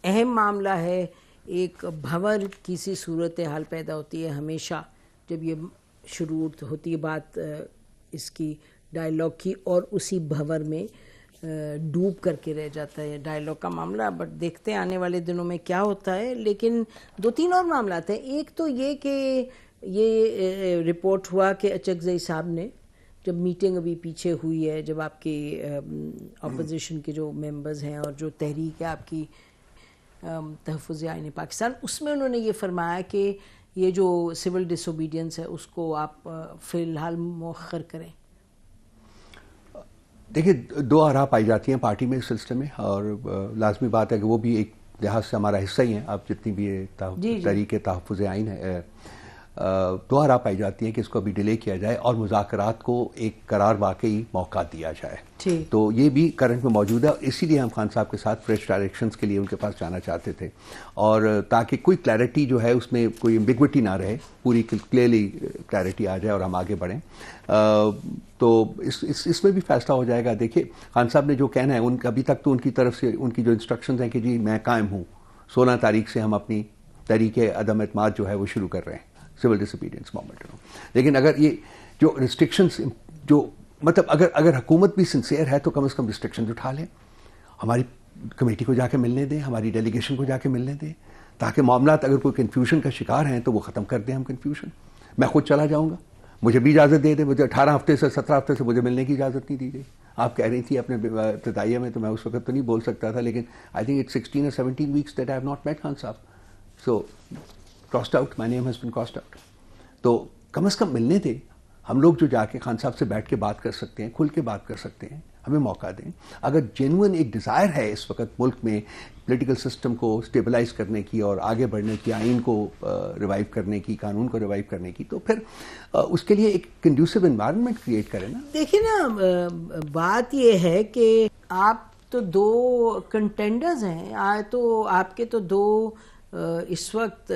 اہم معاملہ ہے. ایک بھنور کی سی صورتحال پیدا ہوتی ہے ہمیشہ جب یہ شروع ہوتی ہے بات اس کی ڈائیلاگ کی, اور اسی بھنور میں ڈوب کر کے رہ جاتا ہے ڈائیلاگ کا معاملہ. بٹ دیکھتے ہیں آنے والے دنوں میں کیا ہوتا ہے. لیکن 2-3 اور معاملات ہیں. ایک تو یہ کہ یہ رپورٹ ہوا کہ اچکزئی صاحب نے جب میٹنگ ابھی پیچھے ہوئی ہے, جب آپ کی اپوزیشن کے جو ممبرز ہیں اور جو تحریک ہے آپ کی تحفظ آئین پاکستان, اس میں انہوں نے یہ فرمایا کہ یہ جو سول ڈس اوبیڈینس ہے اس کو آپ فی الحال مؤخر کریں. دیکھیے 2 آراء پائی جاتی ہیں پارٹی میں اس سلسلے میں, اور لازمی بات ہے کہ وہ بھی ایک لحاظ سے ہمارا حصہ ہی ہیں. آپ جتنی بھی تحریک تحفظ آئین ہے 2 آراء پائی جاتی ہیں کہ اس کو ابھی ڈیلے کیا جائے اور مذاکرات کو ایک قرار واقعی موقع دیا جائے. تو یہ بھی کرنٹ میں موجود ہے, اسی لیے ہم خان صاحب کے ساتھ فریش ڈائریکشنز کے لیے ان کے پاس جانا چاہتے تھے, اور تاکہ کوئی کلیئرٹی جو ہے اس میں کوئی ایمبیگوٹی نہ رہے, پوری کلیئرلی کلیئرٹی آ جائے اور ہم آگے بڑھیں. تو اس میں بھی فیصلہ ہو جائے گا. دیکھیے خان صاحب نے جو کہنا ہے, ان ابھی تک تو ان کی طرف سے ان کی جو انسٹرکشنز ہیں کہ جی میں قائم ہوں, 16 تاریخ سے ہم اپنی تحریک عدم اعتماد جو ہے وہ شروع کر رہے ہیں, سول ڈس اوبیڈینس موومنٹ. لیکن اگر یہ جو ریسٹرکشنز جو مطلب اگر حکومت بھی سنسیئر ہے تو کم از کم ریسٹرکشنز اٹھا لیں, ہماری کمیٹی کو جا کے ملنے دیں, ہماری ڈیلیگیشن کو جا کے ملنے دیں, تاکہ معاملات اگر کوئی کنفیوژن کا شکار ہیں تو وہ ختم کر دیں ہم کنفیوژن. میں خود چلا جاؤں گا, مجھے بھی اجازت دے دیں. مجھے 18 ہفتے سے 17 ہفتے سے مجھے ملنے کی اجازت نہیں دی گئی. آپ کہہ رہی تھی اپنے ابتدائیہ میں, تو میں اس وقت تو نہیں بول سکتا تھا, لیکن I think it's 16 or 17 weeks that I have not met Khan Sahib. So crossed out, my name has been crossed out. تو کم از کم ملنے دیں. ہم لوگ جو جا کے خان صاحب سے بیٹھ کے بات کر سکتے ہیں, کھل کے بات کر سکتے ہیں, ہمیں موقع دیں. اگر جینوئن ایک ڈیزائر ہے اس وقت ملک میں پولیٹیکل سسٹم کو اسٹیبلائز کرنے کی اور آگے بڑھنے کی, آئین کو ریوائیو کرنے کی, قانون کو ریوائیو کرنے کی, تو پھر اس کے لیے ایک کنڈیوسو انوائرمنٹ کریٹ کریں نا. دیکھیں نا, بات یہ ہے کہ آپ تو 2 کنٹینڈرز ہیں, تو آپ کے تو 2 اس وقت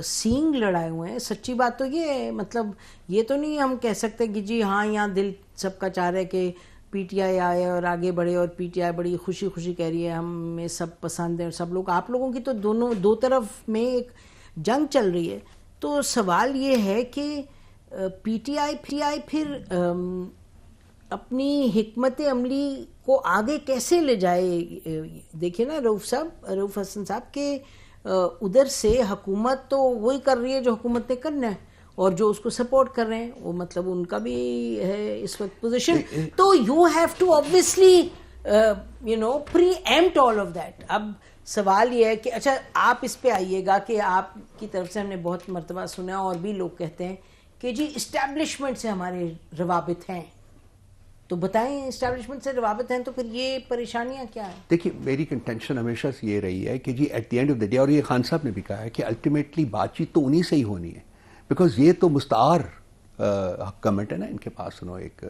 سینگ لڑائے ہوئے ہیں. سچی بات تو یہ ہے, مطلب یہ تو نہیں ہم کہہ سکتے کہ جی ہاں یہاں دل سب کا چاہ رہا ہے کہ پی ٹی آئی آئے اور آگے بڑھے, اور پی ٹی آئی بڑی خوشی خوشی کہہ رہی ہے ہمیں سب پسند ہے اور سب لوگ. آپ لوگوں کی تو دو طرف میں ایک جنگ چل رہی ہے. تو سوال یہ ہے کہ پی ٹی آئی پھر اپنی حکمت عملی کو آگے کیسے لے جائے. دیکھیں نا رؤوف حسن صاحب کے ادھر سے حکومت تو وہی کر رہی ہے جو حکومت نے کرنا ہے, اور جو اس کو سپورٹ کر رہے ہیں وہ مطلب ان کا بھی ہے اس وقت پوزیشن. تو you have to obviously preempt all of that. اب سوال یہ ہے کہ اچھا آپ اس پہ آئیے گا کہ آپ کی طرف سے ہم نے بہت مرتبہ سنا, اور بھی لوگ کہتے ہیں کہ جی اسٹیبلشمنٹ سے ہمارے روابط ہیں. تو بتائیں, اسٹیبلشمنٹ سے روابط ہیں تو پھر یہ پریشانیاں کیا ہیں؟ دیکھیے میری کنٹینشن ہمیشہ سے یہ رہی ہے کہ جی at the end of the day, اور یہ خان صاحب نے بھی کہا ہے کہ الٹیمیٹلی بات چیت تو انہی سے ہی ہونی ہے, بیکاز یہ تو مستعار گورنمنٹ ہے نا ان کے پاس, ایک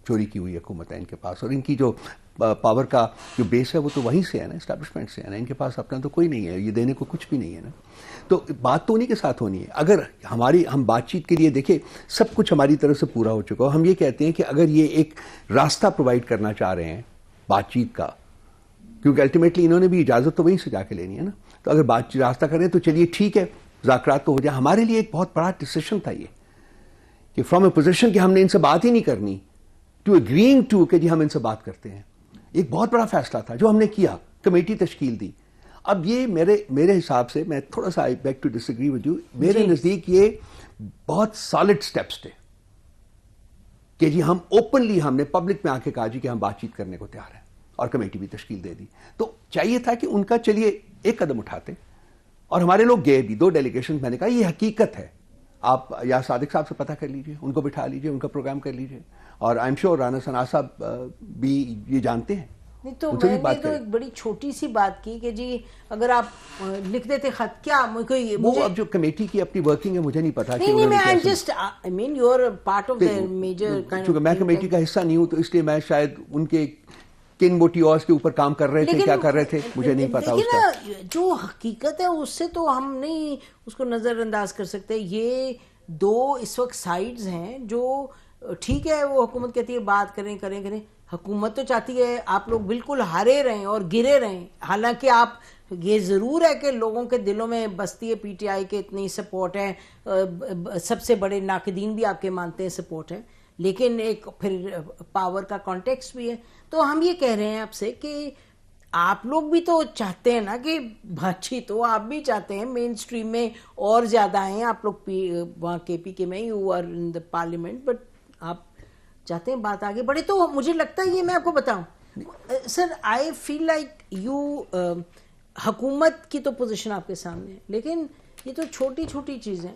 چوری کی ہوئی حکومت ہے ان کے پاس, اور ان کی جو پاور کا جو بیس ہے وہ تو وہیں سے ہے نا, اسٹیبلشمنٹ سے ہے نا. ان کے پاس اپنا تو کوئی نہیں ہے, یہ دینے کو کچھ بھی نہیں ہے نا. تو بات تو انہیں کے ساتھ ہونی ہے. اگر ہم بات چیت کے لیے دیکھیں سب کچھ ہماری طرف سے پورا ہو چکا ہو, ہم یہ کہتے ہیں کہ اگر یہ ایک راستہ پرووائڈ کرنا چاہ رہے ہیں بات چیت کا, کیونکہ الٹیمیٹلی انہوں نے بھی اجازت تو وہیں سے جا کے لینی ہے نا, تو اگر بات چیت راستہ کریں تو چلیے ٹھیک ہے, مذاکرات تو ہو جائے. ہمارے لیے ایک بہت بڑا ڈیسیشن تھا یہ کہ فرام اے پوزیشن کہ ہم نے ان سے بات ہی نہیں کرنی ٹو اگرینگ ٹو کہ جی ہم ان سے بات کرتے ہیں. ایک بہت بڑا فیصلہ تھا جو ہم نے کیا, کمیٹی تشکیل دی. اب یہ میرے حساب سے, میں تھوڑا سا I beg to disagree with you, میرے نزدیک یہ بہت سالڈ سٹیپس تھے کہ جی ہم اوپنلی, ہم نے پبلک میں آ کے کہا جی کہ ہم بات چیت کرنے کو تیار ہیں, اور کمیٹی بھی تشکیل دے دی. تو چاہیے تھا کہ ان کا چلیے ایک قدم اٹھاتے, اور ہمارے لوگ گئے بھی 2 ڈیلیگیشن. میں نے کہا یہ حقیقت ہے, آپ یا صادق صاحب سے پتہ کر لیجئے, ان کو بٹھا لیجئے, ان کا پروگرام کر لیجئے, اور آئی ایم شیور رانا ثنا صاحب بھی یہ جانتے ہیں. نہیں تو میں نے تو ایک بڑی چھوٹی سی بات کی کہ جی اگر آپ لکھ دیتے خط, کیا وہ اب جو کمیٹی کی اپنی ورکنگ ہے مجھے نہیں پتا. نہیں میں just I mean you are part of the major, چونکہ میں کمیٹی کا حصہ نہیں ہوں تو اس لیے میں شاید ان کے کن موٹیوز کے اوپر کام کر رہے تھے, کیا کر رہے تھے مجھے نہیں پتا. اس کا جو حقیقت ہے اس سے تو ہم نہیں اس کو نظر انداز کر سکتے. یہ 2 اس وقت سائڈز ہیں جو ٹھیک ہے وہ حکومت کہتی ہے بات کریں, حکومت تو چاہتی ہے آپ لوگ بالکل ہارے رہیں اور گرے رہیں, حالانکہ آپ یہ ضرور ہے کہ لوگوں کے دلوں میں بستی ہے پی ٹی آئی کے اتنی سپورٹ ہے, سب سے بڑے ناقدین بھی آپ کے مانتے ہیں سپورٹ ہے, لیکن ایک پھر پاور کا کانٹیکسٹ بھی ہے. تو ہم یہ کہہ رہے ہیں آپ سے کہ آپ لوگ بھی تو چاہتے ہیں نا کہ بات چیت ہو, آپ بھی چاہتے ہیں مین اسٹریم میں اور زیادہ ہیں آپ لوگ, وہاں کے پی کے میں you are in the parliament, but آپ چاہتے ہیں بات آگے بڑھے. تو مجھے لگتا ہے یہ میں آپ کو بتاؤں سر, آئی فیل لائک یو, حکومت کی تو پوزیشن آپ کے سامنے ہے, لیکن یہ تو چھوٹی چھوٹی چیزیں.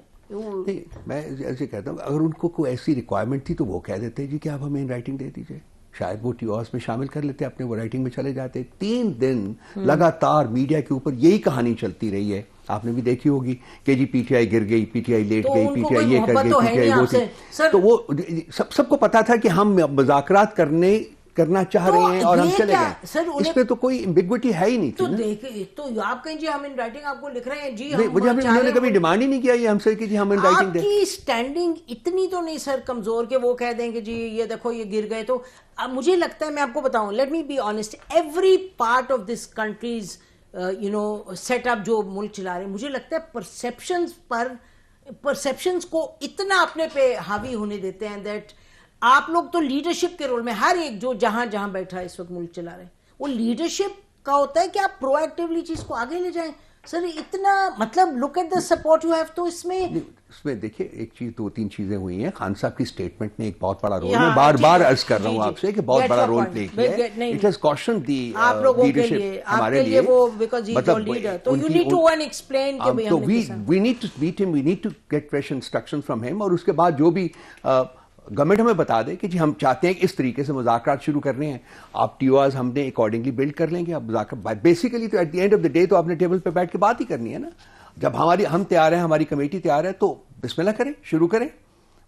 میں ایسے کہتا ہوں اگر ان کو کوئی ایسی ریکوائرمنٹ تھی تو وہ کہہ دیتے جی کہ آپ ہمیں رائٹنگ دے دیجیے, شاید وہ ٹی اوز میں شامل کر لیتے, اپنے وہ رائٹنگ میں چلے جاتے. 3 دن لگاتار میڈیا کے اوپر یہی کہانی چلتی رہی ہے, آپ نے بھی دیکھی ہوگی کہ جی پی ٹی آئی گر گئی, پی ٹی آئی لیٹ گئی, پی ٹی آئی یہ کر گئی, پی ٹی آئی وہ تھی. تو وہ سب کو پتا تھا کہ ہم مذاکرات کرنا چاہ رہے ہیں اور ہم چلے گئے, اس پہ تو کوئی ایمبیگوٹی ہے ہی نہیں تھی. تو دیکھیں, تو آپ کہیں جی ہم ان رائٹنگ آپ کو لکھ رہے ہیں, جی انہوں نے کبھی ڈیمانڈ ہی نہیں کیا یہ ہم سے کہ جی ہم ان رائٹنگ دیں. آپ کی سٹینڈنگ اتنی تو نہیں سر کمزور کہ وہ کہہ دیں کہ جی یہ دیکھو یہ گر گئے. تو مجھے لگتا ہے, میں آپ کو بتاؤں, let me be honest, every part of this countries set up جو ملک چلا رہے ہیں, مجھے لگتا ہے پرسیپشنز کو اتنا اپنے پہ حاوی ہونے دیتے ہیں دیٹ آپ لوگ تو لیڈرشپ کے رول میں, ہر ایک جو جہاں جہاں بیٹھا ہے اس وقت ملک چلا رہے ہیں, وہ لیڈرشپ کا ہوتا ہے کہ آپ پرو ایکٹیولی چیز کو آگے لے جائیں. سر اتنا مطلب look at the support you have. تو اس میں دیکھیے ایک چیز, 2-3 چیزیں ہوئی ہیں. خان صاحب کی اسٹیٹمنٹ نے ایک بہت بڑا رول, میں بار بار عرض کر رہا ہوں آپ سے کہ بہت بڑا رول پلے کیا ہے. It has question the leadership ہمارے لیے, تو we need to meet him, we need to get fresh instruction from him. اور اس کے بعد جو بھی گورنمنٹ ہمیں بتا دے کہ جی ہم چاہتے ہیں کہ اس طریقے سے مذاکرات شروع کرنے ہیں, آپ ٹی اوز ہم نے اکارڈنگلی بلڈ کر لیں گے. اب مذاکرات بیسیکلی تو at the end of the day تو آپ نے ٹیبل پہ بیٹھ کے بات ہی کرنی ہے نا. جب ہم تیار ہیں, ہماری کمیٹی تیار ہے, تو بسم اللہ کریں, شروع کریں,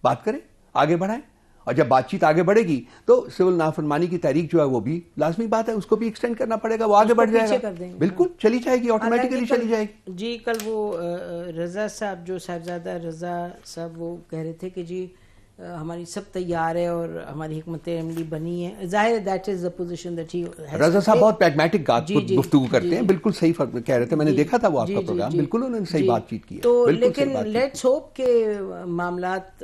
بات کریں, آگے بڑھائیں. اور جب بات چیت آگے بڑھے گی تو سول نافرمانی کی تحریک جو ہے وہ بھی لازمی بات ہے, اس کو بھی ایکسٹینڈ کرنا پڑے گا, وہ آگے بڑھ جائے گا, بالکل چلی جائے گی, آٹومیٹیکلی چلی جائے گی. جی کل وہ رضا صاحب, جو صاحبزادہ رضا صاحب, وہ کہہ رہے تھے کہ جی ہماری سب تیار ہے اور ہماری حکمت عملی بنی ہے. ظاہر that is the position that he has. رضا صاحب بہت پریگمیٹک گفتگو کرتے ہیں, بالکل صحیح کہہ رہے تھے, میں نے دیکھا تھا وہ آپ کا پروگرام, بالکل انہوں نے صحیح بات چیت کی. تو لیکن لیٹس ہوپ کہ معاملات,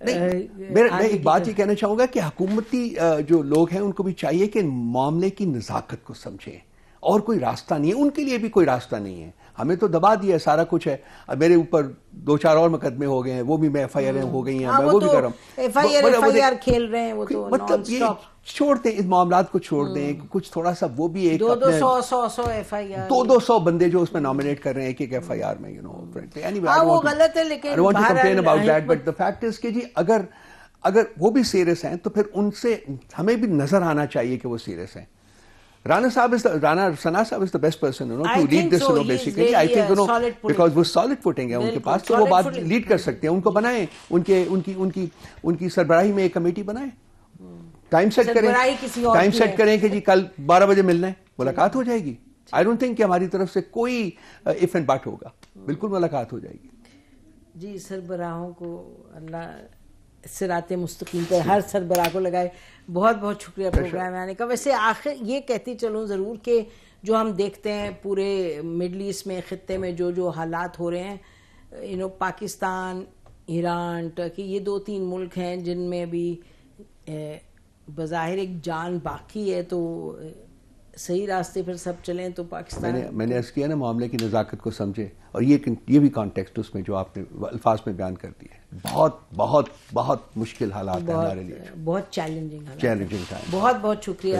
میں ایک بات یہ کہنا چاہوں گا کہ حکومتی جو لوگ ہیں ان کو بھی چاہیے کہ معاملے کی نزاکت کو سمجھیں, اور کوئی راستہ نہیں ہے ان کے لیے, بھی کوئی راستہ نہیں ہے. ہمیں تو دبا دیا ہے, سارا کچھ ہے. اب میرے اوپر 2-4 اور مقدمے ہو گئے ہیں, وہ بھی میں ایف آئی آر ہو گئی ہیں, میں وہ بھی کر رہا ہوں. ایف آئی آر کھیل رہے ہیں وہ تو, مطلب یہ چھوڑ دیں, اس معاملات کو چھوڑ دیں. کچھ تھوڑا سا وہ بھی ایک 200 ایف آئی آر, 200 بندے جو اس میں نامینیٹ کر رہے ہیں ایک ایف آئی آر میں, وہ غلط ہے. لیکن I want to complain about that, but the fact is کہ جی اگر وہ بھی سیریس ہیں تو پھر ان سے ہمیں بھی نظر آنا چاہیے کہ وہ سیریس ہیں. Rana Sana صاحب is the best person to lead this, basically. I think because وہ solid footing ہے ان کے پاس, تو وہ بات لیڈ کر سکتے ہیں. ان کو بنائیں, ان کی سربراہی میں ایک کمیٹی بنائیں, ٹائم سیٹ کریں کہ جی کل 12 بجے ملنا ہے, ملاقات ہو جائے گی. I don't think کہ ہماری طرف سے کوئی if and but ہوگا, بالکل ملاقات ہو جائے گی. جی سربراہوں کو اللہ صراط مستقیم پر ہر سربراہ کو لگائے. بہت بہت شکریہ پروگرام میں آنے کا. ویسے آخر یہ کہتی چلوں ضرور کہ جو ہم دیکھتے ہیں پورے مڈل ایسٹ میں, خطے میں جو حالات ہو رہے ہیں, پاکستان, ایران, ٹرکی, یہ 2-3 ملک ہیں جن میں بھی بظاہر ایک جان باقی ہے. تو صحیح راستے پر سب چلیں تو پاکستان, میں نے عرض کیا نا, معاملے کی نزاکت کو سمجھے. اور یہ بھی کانٹیکسٹ اس میں جو آپ نے الفاظ میں بیان کر دی ہے, بہت بہت بہت مشکل حالات ہیں ہمارے لیے, بہت چیلنجنگ ٹائم. بہت بہت شکریہ.